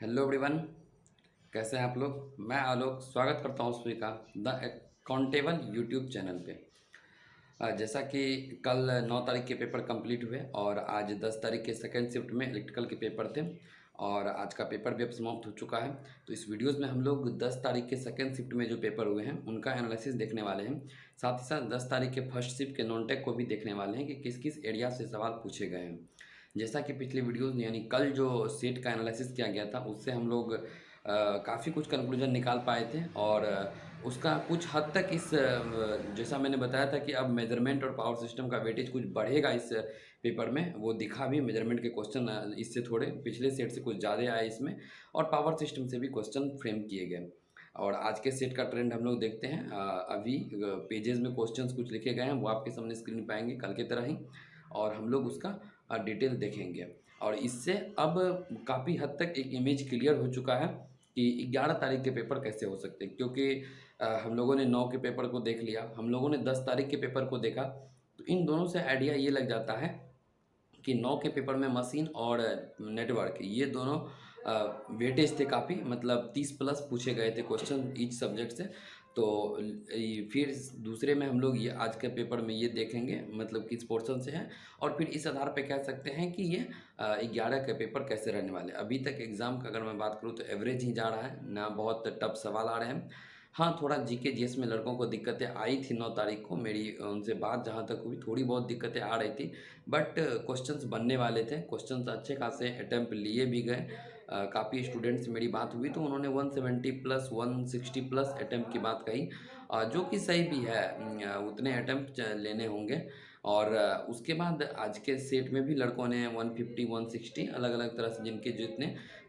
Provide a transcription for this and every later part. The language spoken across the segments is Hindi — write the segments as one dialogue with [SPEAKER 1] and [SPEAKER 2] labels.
[SPEAKER 1] Hello everyone. कैसे हैं आप लोग। मैं आलोक स्वागत करता हूं सभी का द अकाउंटेबल यूट्यूब चैनल पे। जैसा कि कल 9 तारीख के पेपर कंप्लीट हुए और आज 10 तारीख के सेकेंड शिफ्ट में इलेक्ट्रिकल के पेपर थे और आज का पेपर भी अब समाप्त हो चुका है। तो इस वीडियोस में हम लोग 10 तारीख के सेकेंड शिफ्ट में जो पेपर हुए हैं उनका एनालिसिस देखने वाले हैं। साथ ही साथ 10 तारीख के फर्स्ट शिफ्ट के नॉन टेक को भी देखने वाले हैं कि किस किस एरिया से सवाल पूछे गए हैं। जैसा कि पिछली वीडियोस यानी कल जो सेट का एनालिसिस किया गया था उससे हम लोग काफ़ी कुछ कंक्लूजन निकाल पाए थे और उसका कुछ हद तक जैसा मैंने बताया था कि अब मेजरमेंट और पावर सिस्टम का वेटेज कुछ बढ़ेगा इस पेपर में, वो दिखा भी। मेजरमेंट के क्वेश्चन इससे थोड़े पिछले सेट से कुछ ज़्यादा आए इसमें और पावर सिस्टम से भी क्वेश्चन फ्रेम किए गए। और आज के सेट का ट्रेंड हम लोग देखते हैं। अभी पेजेस में क्वेश्चंस कुछ लिखे गए हैं वो आपके सामने स्क्रीन पाएंगे कल की तरह ही, और हम लोग उसका डिटेल देखेंगे। और इससे अब काफ़ी हद तक एक इमेज क्लियर हो चुका है कि 11 तारीख के पेपर कैसे हो सकते हैं, क्योंकि हम लोगों ने 9 के पेपर को देख लिया, हम लोगों ने 10 तारीख के पेपर को देखा, तो इन दोनों से आइडिया ये लग जाता है कि 9 के पेपर में मशीन और नेटवर्क ये दोनों वेटेज थे काफ़ी, मतलब 30 प्लस पूछे गए थे क्वेश्चन ईच सब्जेक्ट से। तो फिर दूसरे में हम लोग ये आज के पेपर में ये देखेंगे मतलब किस पोर्शन से है, और फिर इस आधार पे कह सकते हैं कि ये 11 के पेपर कैसे रहने वाले। अभी तक एग्ज़ाम का अगर मैं बात करूँ तो एवरेज ही जा रहा है ना, बहुत टफ सवाल आ रहे हैं। हाँ, थोड़ा जीके जीएस में लड़कों को दिक्कतें आई थी 9 तारीख को, मेरी उनसे बात जहाँ तक हुई थोड़ी बहुत दिक्कतें आ रही थी, बट क्वेश्चंस बनने वाले थे। क्वेश्चंस अच्छे खासे अटैम्प्ट लिए भी गए। काफ़ी स्टूडेंट्स से मेरी बात हुई तो उन्होंने 170 प्लस 160 प्लस अटैम्प्ट की बात कही, जो कि सही भी है। उतने अटैम्प्ट लेने होंगे। और उसके बाद आज के सेट में भी लड़कों ने 150 160 अलग अलग तरह से जिनके जितने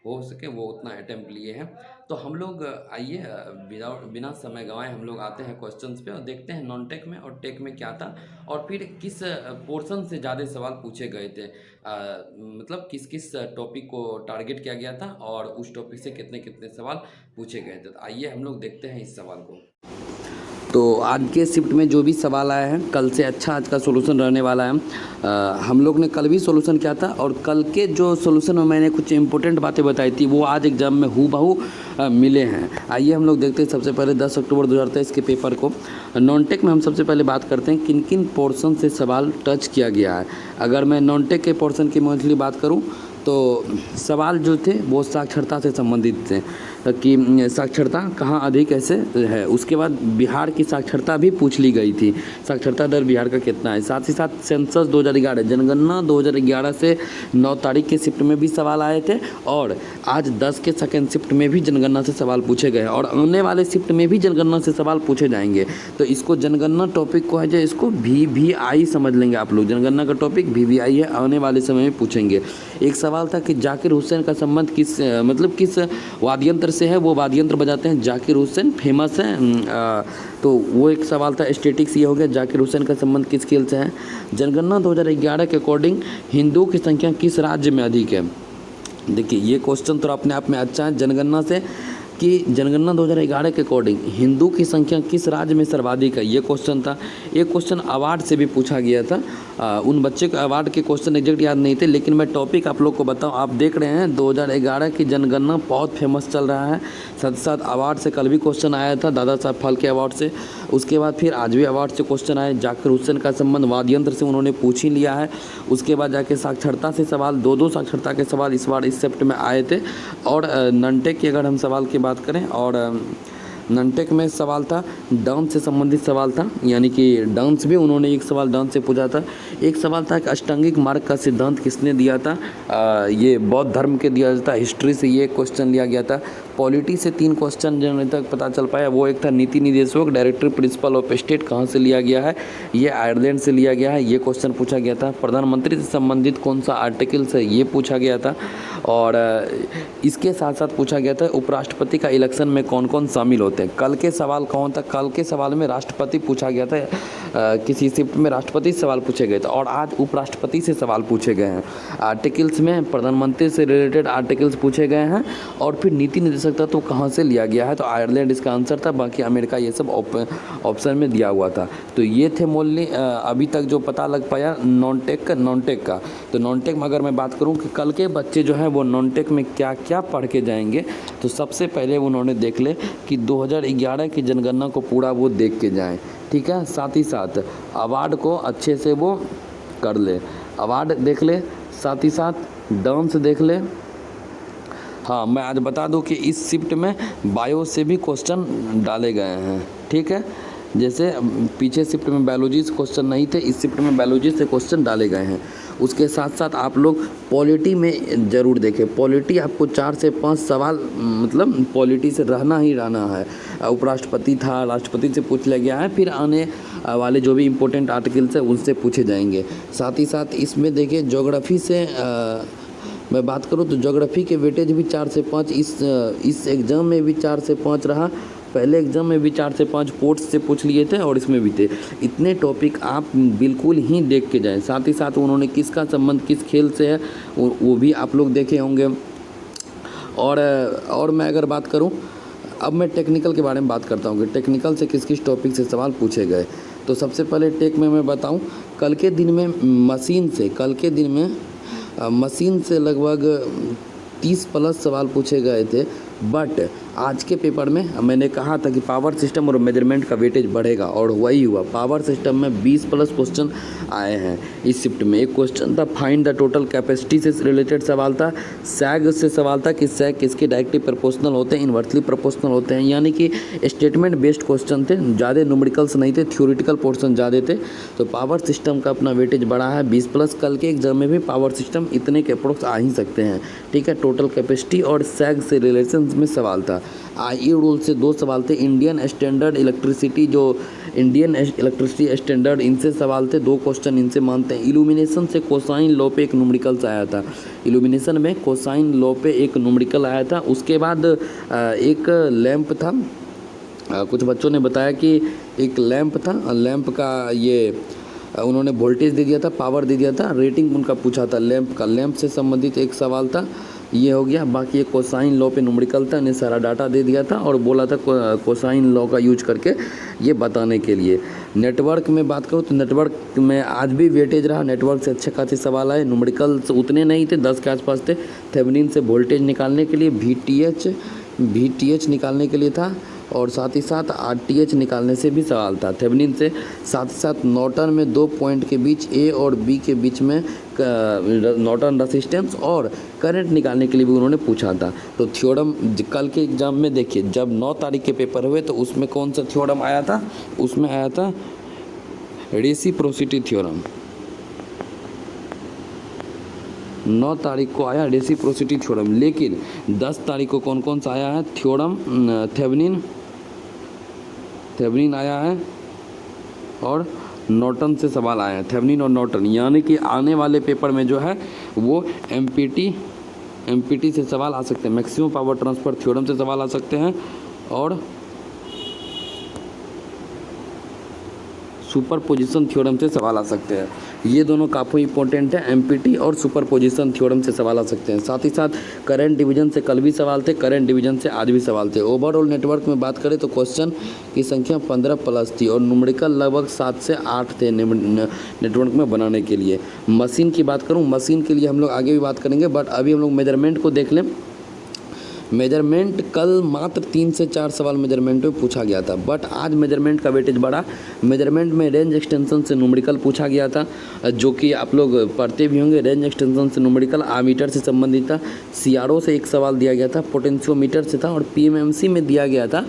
[SPEAKER 1] हो सके वो उतना अटैम्प्ट लिए हैं। तो हम लोग आइए विदाउट बिना समय गंवाए हम लोग आते हैं क्वेश्चंस पे और देखते हैं नॉन टेक में और टेक में क्या था, और फिर किस पोर्शन से ज़्यादा सवाल पूछे गए थे। मतलब किस किस टॉपिक को टारगेट किया गया था और उस टॉपिक से कितने कितने सवाल पूछे गए थे। तो आइए हम लोग देखते हैं इस सवाल को। तो आज के शिफ्ट में जो भी सवाल आया है कल से अच्छा आज का सोल्यूशन रहने वाला है। हम लोग ने कल भी सोल्यूशन किया था और कल के जो सोल्यूशन में मैंने कुछ इंपॉर्टेंट बातें बताई थी वो आज एग्जाम में हूबहू मिले हैं। आइए हम लोग देखते हैं सबसे पहले 10 अक्टूबर 2023 के पेपर को। नॉन टेक में हम सबसे पहले बात करते हैं किन किन पोर्शन से सवाल टच किया गया है। अगर मैं नॉन टेक के पोर्शन की मोस्टली बात करूँ तो सवाल जो थे वो साक्षरता से संबंधित थे कि साक्षरता कहाँ अधिक ऐसे है। उसके बाद बिहार की साक्षरता भी पूछ ली गई थी, साक्षरता दर बिहार का कितना है। साथ ही साथ सेंसस 2011 जनगणना 2011 से 9 तारीख के शिफ्ट में भी सवाल आए थे और आज 10 के सेकेंड शिफ्ट में भी जनगणना से सवाल पूछे गए और आने वाले शिफ्ट में भी जनगणना से सवाल पूछे जाएंगे। तो इसको जनगणना टॉपिक को है जो इसको VVI समझ लेंगे आप लोग। जनगणना का टॉपिक VVI है, आने वाले समय में पूछेंगे। एक सवाल था कि जाकिर हुसैन का संबंध किस वाद्ययंत्र से है। वो वाद्ययंत्र बजाते हैं, जाकिर हुसैन फेमस है। तो वो एक सवाल था। स्टेटिक्स ये हो गया, जाकिर हुसैन का संबंध किस खेल से है। जनगणना 2011 के अकॉर्डिंग हिंदुओं की संख्या किस राज्य में अधिक है। देखिए ये क्वेश्चन तो अपने आप में अच्छा है जनगणना से कि जनगणना 2011 के अकॉर्डिंग हिंदू की संख्या किस राज्य में सर्वाधिक है, ये क्वेश्चन था। ये क्वेश्चन अवार्ड से भी पूछा गया था। उन बच्चे को अवार्ड के क्वेश्चन एग्जैक्ट याद नहीं थे, लेकिन मैं टॉपिक आप लोग को बताऊं। आप देख रहे हैं 2011 की जनगणना बहुत फेमस चल रहा है। साथ साथ अवार्ड से कल भी क्वेश्चन आया था दादा साहब फाल्के अवार्ड से। उसके बाद फिर आज भी अवार्ड से क्वेश्चन आए। जाकिर हुसैन का संबंध वाद्ययंत्र से उन्होंने पूछ ही लिया है। उसके बाद जाके साक्षरता से सवाल, दो साक्षरता के सवाल इस बार इस शिफ्ट में आए थे। और ननटेक की अगर हम सवाल की बात करें और ननटेक में सवाल था डांस से संबंधित सवाल था, यानी कि डांस भी उन्होंने एक सवाल डांस से पूछा था। एक सवाल था कि अष्टांगिक मार्ग का सिद्धांत किसने दिया था। ये बौद्ध धर्म के दिया जाता। हिस्ट्री से ये क्वेश्चन लिया गया था। पॉलिटी से 3 क्वेश्चन जो तक पता चल पाया, वो एक था नीति निदेशक डायरेक्टर प्रिंसिपल ऑफ स्टेट कहाँ से लिया गया है, ये आयरलैंड से लिया गया है, ये क्वेश्चन पूछा गया था। प्रधानमंत्री से संबंधित कौन सा आर्टिकल से, ये पूछा गया था। और इसके साथ साथ पूछा गया था उपराष्ट्रपति का इलेक्शन में कौन कौन शामिल होते हैं। कल के सवाल कौन था, कल के सवाल में राष्ट्रपति पूछा गया था। किसी शिफ्ट में राष्ट्रपति से सवाल पूछे गए थे और आज उपराष्ट्रपति से सवाल पूछे गए हैं। आर्टिकल्स में प्रधानमंत्री से रिलेटेड आर्टिकल्स पूछे गए हैं और फिर नीति निदेशक सकता तो कहाँ से लिया गया है, तो आयरलैंड इसका आंसर था, बाकी अमेरिका ये सब ऑप्शन में दिया हुआ था। तो ये थे मोनली अभी तक जो पता लग पाया नॉन टेक का। तो नॉन टेक में अगर मैं बात करूँ कि कल के बच्चे जो हैं वो नॉन टेक में क्या क्या पढ़ के जाएंगे, तो सबसे पहले उन्होंने देख ले कि 2011 की जनगणना को पूरा वो देख के जाएँ, ठीक है। साथ ही साथ अवार्ड को अच्छे से वो कर ले, अवार्ड देख ले, साथ ही साथ डांस देख ले। हाँ, मैं आज बता दूं कि इस शिफ्ट में बायो से भी क्वेश्चन डाले गए हैं, ठीक है। जैसे पीछे शिफ्ट में बायोलॉजी से क्वेश्चन नहीं थे, इस शिफ्ट में बायोलॉजी से क्वेश्चन डाले गए हैं। उसके साथ साथ आप लोग पॉलिटी में ज़रूर देखें, पॉलिटी आपको 4 से 5 सवाल मतलब पॉलिटी से रहना ही रहना है। उपराष्ट्रपति था, राष्ट्रपति से पूछ लिया गया है, फिर आने वाले जो भी इम्पोर्टेंट आर्टिकल्स हैं उनसे पूछे जाएंगे। साथ ही साथ इसमें देखिए ज्योग्राफी से मैं बात करूं तो ज्योग्राफी के वेटेज भी 4 से 5 इस एग्ज़ाम में भी 4 से 5 रहा। पहले एग्ज़ाम में भी 4 से 5 पोर्ट्स से पूछ लिए थे और इसमें भी थे। इतने टॉपिक आप बिल्कुल ही देख के जाएं। साथ ही साथ उन्होंने किसका संबंध किस खेल से है वो भी आप लोग देखे होंगे। और मैं अगर बात करूं, अब मैं टेक्निकल के बारे में बात करता हूं कि टेक्निकल से किस किस टॉपिक से सवाल पूछे गए। तो सबसे पहले टेक में मैं बताऊँ, कल के दिन में मशीन से लगभग 30+ सवाल पूछे गए थे। बट आज के पेपर में मैंने कहा था कि पावर सिस्टम और मेजरमेंट का वेटेज बढ़ेगा और वही हुआ। पावर सिस्टम में 20+ क्वेश्चन आए हैं इस शिफ्ट में। एक क्वेश्चन था फाइंड द टोटल कैपेसिटी से रिलेटेड सवाल था। सैग से सवाल था कि सैग किसके डायरेक्टली प्रोपोर्शनल होते हैं, इन्वर्सली प्रोपोर्शनल होते हैं, यानी कि स्टेटमेंट बेस्ड क्वेश्चन थे, ज़्यादा न्यूमेरिकल्स नहीं थे, थ्योरेटिकल पोर्शन ज़्यादा थे। तो पावर सिस्टम का अपना वेटेज बढ़ा है 20+। कल के एग्जाम में भी पावर सिस्टम इतने के अप्रोक्स आ ही सकते हैं, ठीक है। टोटल कैपेसिटी और सैग से रिलेशन में सवाल था। आई रूल से 2 सवाल थे। इंडियन स्टैंडर्ड इलेक्ट्रिसिटी स्टैंडर्ड, इनसे सवाल थे, 2 क्वेश्चन इनसे मानते हैं। इल्यूमिनेशन से कोसाइन लॉ पे एक न्यूमेरिकल्स आया था। इल्यूमिनेशन में कोसाइन लॉ पे एक न्यूमेरिकल आया था। उसके बाद एक लैंप था, कुछ बच्चों ने बताया कि एक लैंप था, लैंप का ये उन्होंने वोल्टेज दे दिया था, पावर दे दिया था, रेटिंग उनका पूछा था लैंप का। लैंप से संबंधित एक सवाल था, ये हो गया। बाकी एक कोसाइन लॉ पे न्यूमेरिकल था, इन्हें सारा डाटा दे दिया था और बोला था कोसाइन लॉ का यूज करके ये बताने के लिए। नेटवर्क में बात करूँ तो नेटवर्क में आज भी वेटेज रहा, नेटवर्क से अच्छे खासे सवाल आए। न्यूमेरिकल्स उतने नहीं थे, 10 के आसपास थे। थेवेनिन से वोल्टेज निकालने के लिए, VTH निकालने के लिए था और साथ ही साथ RTH निकालने से भी सवाल था थेवेनिन से। साथ ही साथ नॉर्टन में 2 पॉइंट के बीच A और B के बीच में नॉर्टन रेसिस्टेंस और करंट निकालने के लिए भी उन्होंने पूछा था। तो थ्योरम कल के एग्जाम में देखिए, जब 9 तारीख के पेपर हुए तो उसमें कौन सा थ्योरम आया था, उसमें आया था रेसिप्रोसिटी थ्योरम। 9 तारीख को आया रेसिप्रोसिटी थ्योरम। लेकिन 10 तारीख को कौन कौन सा आया है थ्योरम, थेवेनिन आया है और नॉर्टन से सवाल आया है, थेवेनिन और नॉर्टन। यानी कि आने वाले पेपर में जो है वो MPT से सवाल आ सकते हैं, मैक्सिमम पावर ट्रांसफ़र थ्योरम से सवाल आ सकते हैं और सुपरपोजिशन थ्योरम से सवाल आ सकते हैं। ये दोनों काफ़ी इंपॉर्टेंट है, MPT और सुपरपोजिशन थ्योरम से सवाल आ सकते हैं। साथ ही साथ करंट डिवीजन से कल भी सवाल थे, करंट डिवीजन से आज भी सवाल थे। ओवरऑल नेटवर्क में बात करें तो क्वेश्चन की संख्या 15+ थी और न्यूमेरिकल लगभग 7 से 8 थे नेटवर्क में बनाने के लिए। मशीन की बात करूँ, मशीन के लिए हम लोग आगे भी बात करेंगे, बट अभी हम लोग मेजरमेंट को देख लें। मेजरमेंट कल मात्र 3 से 4 सवाल मेजरमेंट में पूछा गया था, बट आज मेजरमेंट का वेटेज बढ़ा। मेजरमेंट में रेंज एक्सटेंशन से न्यूमेरिकल पूछा गया था, जो कि आप लोग पढ़ते भी होंगे। रेंज एक्सटेंशन से न्यूमेरिकल आमीटर से संबंधित था। CRO से एक सवाल दिया गया था, पोटेंशियोमीटर से था और PMMC में दिया गया था।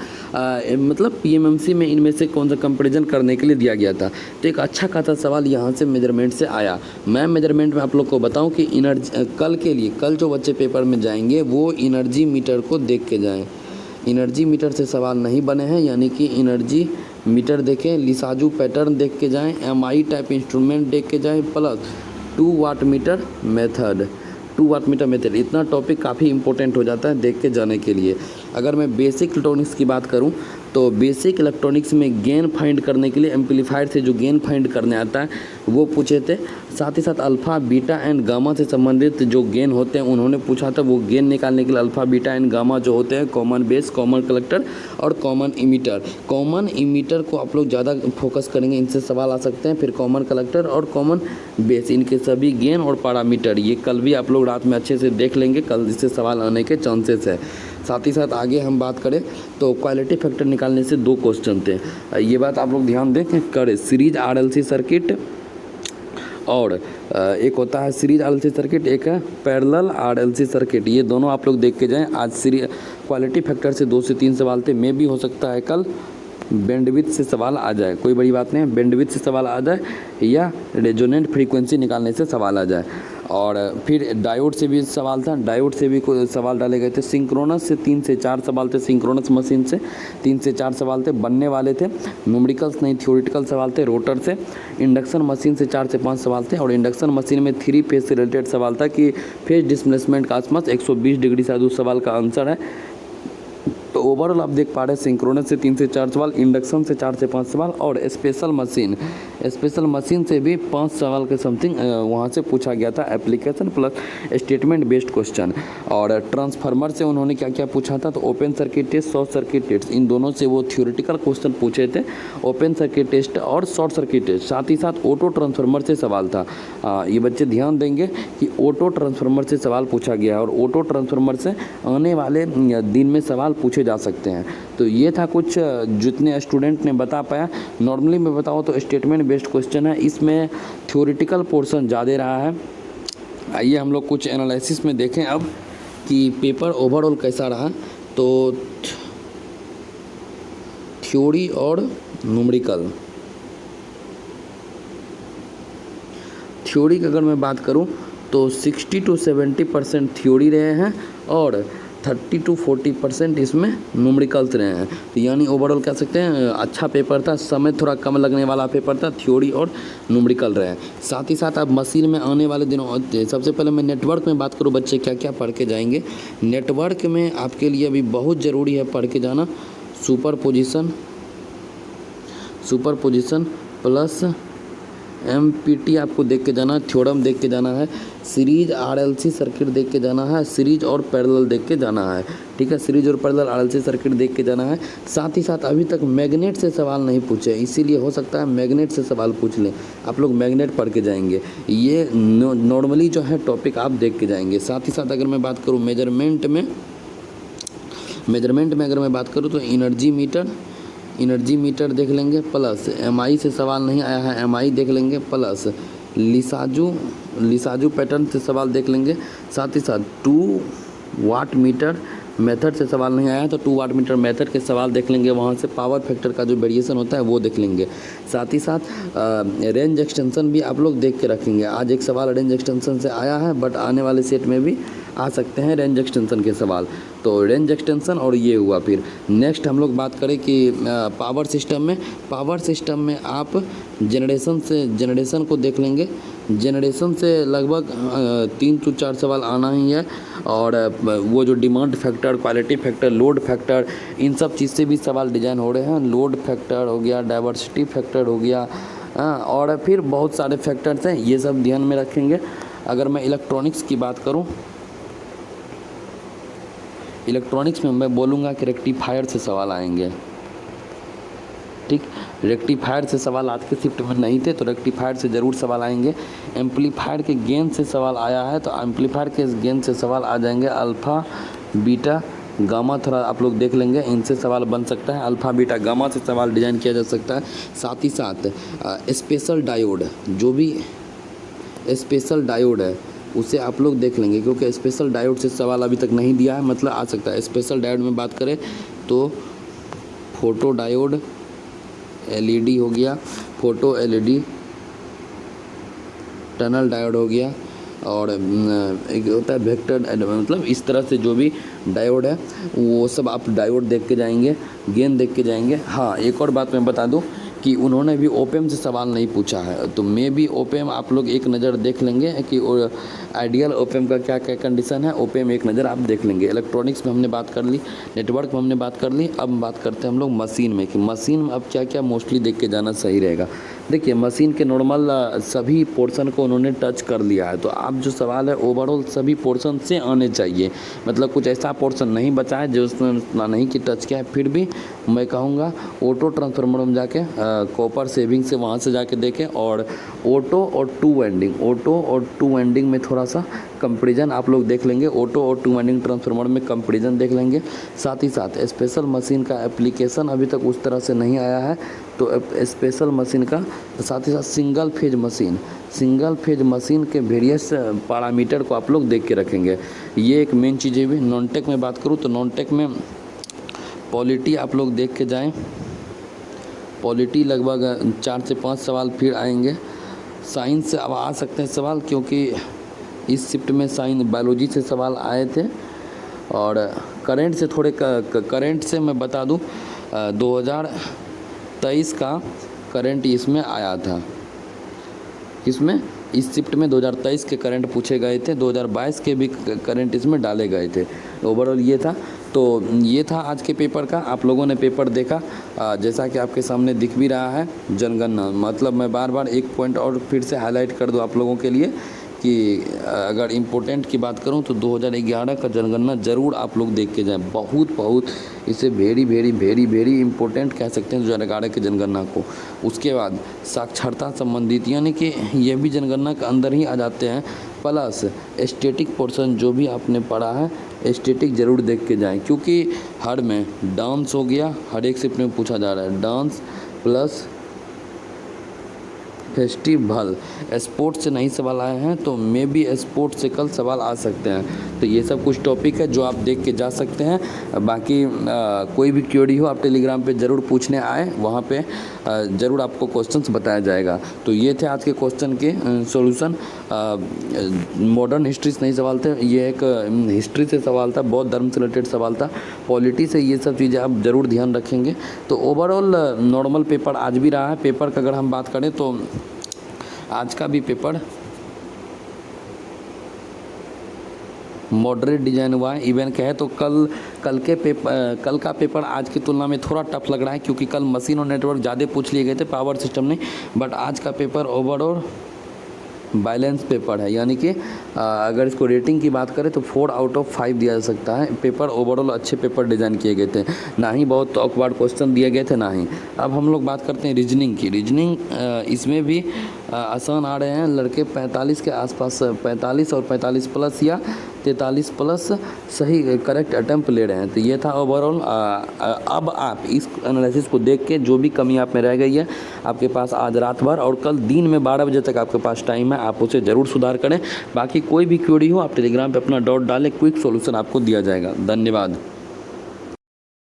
[SPEAKER 1] मतलब PMMC में इनमें से कौन सा कंपेरिजन करने के लिए दिया गया था। तो एक अच्छा खासा सवाल यहाँ से मेजरमेंट से आया। मैं मेजरमेंट में आप लोग को बताऊँ कि एनर्जी कल के लिए, कल जो बच्चे पेपर में जाएंगे वो एनर्जी मीटर को देख के जाएं। एनर्जी मीटर से सवाल नहीं बने हैं, यानी कि एनर्जी मीटर देखें, लिसाजू पैटर्न देख के जाएं, MI टाइप इंस्ट्रूमेंट देख के जाएं, प्लस 2 वाट मीटर मेथड। इतना टॉपिक काफ़ी इंपॉर्टेंट हो जाता है देख के जाने के लिए। अगर मैं बेसिक इलेक्ट्रॉनिक्स की बात करूं तो बेसिक इलेक्ट्रॉनिक्स में गेन फाइंड करने के लिए एम्पलीफायर से जो गेन फाइंड करने आता है वो पूछे थे। साथ ही साथ अल्फ़ा बीटा एंड गामा से संबंधित जो गेन होते हैं उन्होंने पूछा था। वो गेन निकालने के लिए अल्फ़ा बीटा एंड गामा जो होते हैं, कॉमन बेस, कॉमन कलेक्टर और कॉमन इमीटर। कॉमन इमीटर को आप लोग ज़्यादा फोकस करेंगे, इनसे सवाल आ सकते हैं। फिर कॉमन कलेक्टर और कॉमन बेस, इनके सभी गेन और पैरामीटर, ये कल भी आप लोग रात में अच्छे से देख लेंगे, कल इससे सवाल आने के चांसेस है। साथ ही साथ आगे हम बात करें तो क्वालिटी फैक्टर निकालने से 2 क्वेश्चन थे, ये बात आप लोग ध्यान दें कि करे सीरीज आरएलसी सर्किट और एक होता है सीरीज आरएलसी सर्किट, एक है पैरेलल आरएलसी सर्किट। ये दोनों आप लोग देख के जाएं। आज सीरीज क्वालिटी फैक्टर से 2 से 3 सवाल थे, मे भी हो सकता है कल बैंडविड्थ से सवाल आ जाए, कोई बड़ी बात नहीं, बैंडविड्थ से सवाल आ जाए या रेजोनेंट फ्रीक्वेंसी निकालने से सवाल आ जाए। और फिर डायोड से भी सवाल था, डायोड से भी कोई सवाल डाले गए थे। सिंक्रोनस से 3 से 4 सवाल थे, सिंक्रोनस मशीन से 3 से 4 सवाल थे, बनने वाले थे। न्यूमेरिकल्स नहीं, थ्योरेटिकल सवाल थे रोटर से। इंडक्शन मशीन से 4 से 5 सवाल थे और इंडक्शन मशीन में 3 फेज से रिलेटेड सवाल था कि फेज डिस्प्लेसमेंट का आसपास 120 डिग्री शायद उस सवाल का आंसर है। तो ओवरऑल आप देख पा रहे हैं सिंक्रोनस से 3 से 4 सवाल, इंडक्शन से 4 से 5 सवाल और स्पेशल मशीन से भी 5 सवाल के समथिंग वहाँ से पूछा गया था, application plus statement based question. और ट्रांसफार्मर से उन्होंने क्या क्या पूछा था, तो open circuit test, short circuit test, इन दोनों से वो थ्योरेटिकल क्वेश्चन पूछे थे, ओपन सर्किट टेस्ट और शॉर्ट सर्किट टेस्ट। साथ ही साथ ऑटो ट्रांसफार्मर से सवाल था। ये बच्चे ध्यान देंगे कि ऑटो ट्रांसफार्मर से सवाल पूछा गया है और ऑटो ट्रांसफार्मर से आने वाले दिन में सवाल पूछे जा सकते हैं। तो ये था कुछ जितने स्टूडेंट ने बता पाया। नॉर्मली मैं बताऊँ तो स्टेटमेंट बेस्ड क्वेश्चन है, इसमें थ्योरेटिकल पोर्शन ज़्यादा रहा है। आइए हम लोग कुछ एनालिसिस में देखें अब कि पेपर ओवरऑल कैसा रहा। तो थ्योरी और न्यूमेरिकल, थ्योरी की अगर मैं बात करूं तो 60 to 70% थ्योरी रहे हैं और 30 to 40% इसमें न्यूमेरिकल्स रहे हैं। तो यानी ओवरऑल कह सकते हैं अच्छा पेपर था, समय थोड़ा कम लगने वाला पेपर था, थ्योरी और न्यूमेरिकल रहे। साथ ही साथ अब मशीन में आने वाले दिनों, सबसे पहले मैं नेटवर्क में बात करूँ, बच्चे क्या क्या पढ़ के जाएंगे। नेटवर्क में आपके लिए अभी बहुत ज़रूरी है पढ़ के जाना सुपरपोजिशन प्लस एमपीटी आपको देख के जाना है, थ्योरम देख के जाना है, सीरीज आरएलसी सर्किट देख के जाना है, सीरीज और पैरेलल देख के जाना है। ठीक है, सीरीज और पैरेलल आरएलसी सर्किट देख के जाना है। साथ ही साथ अभी तक मैग्नेट से सवाल नहीं पूछे, इसीलिए हो सकता है मैग्नेट से सवाल पूछ लें। आप लोग मैग्नेट पढ़ के जाएंगे, ये नॉर्मली जो है टॉपिक आप देख के जाएंगे। साथ ही साथ अगर मैं बात करूँ मेजरमेंट में अगर मैं बात करूँ तो एनर्जी मीटर देख लेंगे, प्लस एमआई से सवाल नहीं आया है, एमआई देख लेंगे, प्लस लिसाजू पैटर्न से सवाल देख लेंगे। साथ ही साथ 2 वाट मीटर मेथड से सवाल नहीं आया है तो 2 वाट मीटर मेथड के सवाल देख लेंगे, वहाँ से पावर फैक्टर का जो वेरिएशन होता है वो देख लेंगे। साथ ही साथ रेंज एक्सटेंशन भी आप लोग देख के रखेंगे। आज एक सवाल रेंज एक्सटेंशन से आया है, बट आने वाले सेट में भी आ सकते हैं रेंज एक्सटेंशन के सवाल। तो रेंज एक्सटेंशन और ये हुआ। फिर नेक्स्ट हम लोग बात करें कि पावर सिस्टम में आप जनरेशन को देख लेंगे। जनरेशन से लगभग 3 to 4 सवाल आना ही है और वो जो demand factor, quality factor, load factor, इन सब चीज़ से भी सवाल डिजाइन हो रहे हैं। लोड फैक्टर हो गया, डाइवर्सिटी फैक्टर हो गया, और फिर बहुत सारे फैक्टर्स हैं, ये सब ध्यान में रखेंगे। अगर मैं इलेक्ट्रॉनिक्स की बात करूं, इलेक्ट्रॉनिक्स में मैं बोलूँगा कि रेक्टिफायर से सवाल आएंगे। ठीक, रेक्टिफायर से सवाल आज के शिफ्ट में नहीं थे तो रेक्टिफायर से ज़रूर सवाल आएंगे। एम्पलीफायर के गेन से सवाल आया है तो एम्पलीफायर के गेन से सवाल आ जाएंगे। अल्फ़ा बीटा गामा थोड़ा आप लोग देख लेंगे, इनसे सवाल बन सकता है। अल्फ़ा बीटा गामा से सवाल डिज़ाइन किया जा सकता है। साथ ही साथ स्पेशल डायोड, जो भी स्पेशल डायोड है उसे आप लोग देख लेंगे, क्योंकि स्पेशल डायोड से सवाल अभी तक नहीं दिया है, मतलब आ सकता है। स्पेशल डायोड में बात करें तो फोटो डायोड, एलईडी हो गया, फोटो एलईडी, टनल डायोड हो गया, और एक होता है वेक्टर, मतलब इस तरह से जो भी डायोड है वो सब आप डायोड देख के जाएंगे, गेन देख के जाएंगे। हाँ, एक और बात मैं बता दूं कि उन्होंने भी ओपेम से सवाल नहीं पूछा है। तो मे भी ओपेम आप लोग एक नज़र देख लेंगे कि आइडियल ओपेम का क्या क्या कंडीशन है, ओपेम एक नज़र आप देख लेंगे। इलेक्ट्रॉनिक्स में हमने बात कर ली, नेटवर्क में हमने बात कर ली, अब बात करते हैं हम लोग मशीन में कि मशीन में अब क्या क्या मोस्टली देख के जाना सही रहेगा। देखिए मशीन के नॉर्मल सभी पोर्शन को उन्होंने टच कर लिया है, तो आप जो सवाल है ओवरऑल सभी पोर्शन से आने चाहिए, मतलब कुछ ऐसा पोर्शन नहीं बचा है जो उसने उतना नहीं कि टच किया है। फिर भी मैं कहूँगा ऑटो ट्रांसफार्मर में जाके कॉपर सेविंग से वहाँ से जाके देखें, और ऑटो और टू वाइंडिंग में थोड़ा सा कंपेरिजन आप लोग देख लेंगे, ऑटो और टू वाइंडिंग ट्रांसफार्मर में कंपेरिजन देख लेंगे। साथ ही साथ स्पेशल मशीन का एप्लीकेशन अभी तक उस तरह से नहीं आया है, तो स्पेशल मशीन का, साथ ही साथ सिंगल फेज मशीन के वेरियस पैरामीटर को आप लोग देख के रखेंगे। ये एक मेन चीज़ है भी। नॉन टेक में बात करूँ तो नॉन टेक में पॉलिटी आप लोग देख के जाएं, पॉलिटी लगभग 4 से 5 सवाल फिर आएंगे। साइंस से अब आ सकते हैं सवाल, क्योंकि इस शिफ्ट में साइंस बायोलॉजी से सवाल आए थे। और करंट से थोड़े करंट से मैं बता दूं 2023 का करंट इसमें आया था, इसमें इस शिफ्ट में 2023 के करंट पूछे गए थे, 2022 के भी करंट इसमें डाले गए थे। ओवरऑल ये था। तो ये था आज के पेपर का। आप लोगों ने पेपर देखा, जैसा कि आपके सामने दिख भी रहा है जनगणना, मतलब मैं बार बार एक पॉइंट और फिर से हाईलाइट कर दूं आप लोगों के लिए कि अगर इम्पोर्टेंट की बात करूं तो 2011 का जनगणना ज़रूर आप लोग देख के जाएं। बहुत इसे वेरी इम्पोर्टेंट कह सकते हैं 2011 के जनगणना को। उसके बाद साक्षरता संबंधित, यानी कि ये भी जनगणना के अंदर ही आ जाते हैं। प्लस एस्थेटिक पोर्शन जो भी आपने पढ़ा है, एस्थेटिक ज़रूर देख के जाएं, क्योंकि हर में डांस हो गया, हर एक शिफ्ट में पूछा जा रहा है डांस प्लस फेस्टिवल। स्पोर्ट्स से नहीं सवाल आए हैं, तो मे बी स्पोर्ट्स से कल सवाल आ सकते हैं। तो ये सब कुछ टॉपिक है जो आप देख के जा सकते हैं। बाकी कोई भी क्वेरी हो आप टेलीग्राम पे ज़रूर पूछने आए, वहाँ पे ज़रूर आपको क्वेश्चंस बताया जाएगा। तो ये थे आज के क्वेश्चन के सॉल्यूशन। मॉडर्न हिस्ट्री से नहीं सवाल थे, ये एक हिस्ट्री से सवाल था, बौद्ध धर्म से रिलेटेड सवाल था। पॉलिटी से ये सब चीज़ें आप ज़रूर ध्यान रखेंगे। तो ओवरऑल नॉर्मल पेपर आज भी रहा है। पेपर का अगर हम बात करें तो आज का भी पेपर मॉडरेट डिजाइन हुआ है। इवन कहे तो कल का पेपर आज की तुलना में थोड़ा टफ लग रहा है, क्योंकि कल मशीन और नेटवर्क ज़्यादा पूछ लिए गए थे, पावर सिस्टम नहीं। बट आज का पेपर ओवरऑल बैलेंस पेपर है, यानी कि अगर इसको रेटिंग की बात करें तो 4 आउट ऑफ 5 दिया जा सकता है। पेपर ओवरऑल अच्छे पेपर डिज़ाइन किए गए थे, ना ही बहुत ऑकवर्ड क्वेश्चन दिए गए थे ना ही। अब हम लोग बात करते हैं रीजनिंग की। रीजनिंग इसमें भी आसान आ रहे हैं लड़के 45 के आसपास, 45 और 45 प्लस या 43 प्लस सही करेक्ट अटैम्प्ट ले रहे हैं। तो ये था ओवरऑल। अब आप इस एनालिसिस को देख के जो भी कमी आप में रह गई है, आपके पास आज रात भर और कल दिन में 12 बजे तक आपके पास टाइम है, आप उसे ज़रूर सुधार करें। बाकी कोई भी क्वेरी हो आप टेलीग्राम पे अपना डाउट डालें, क्विक सॉल्यूशन आपको दिया जाएगा। धन्यवाद।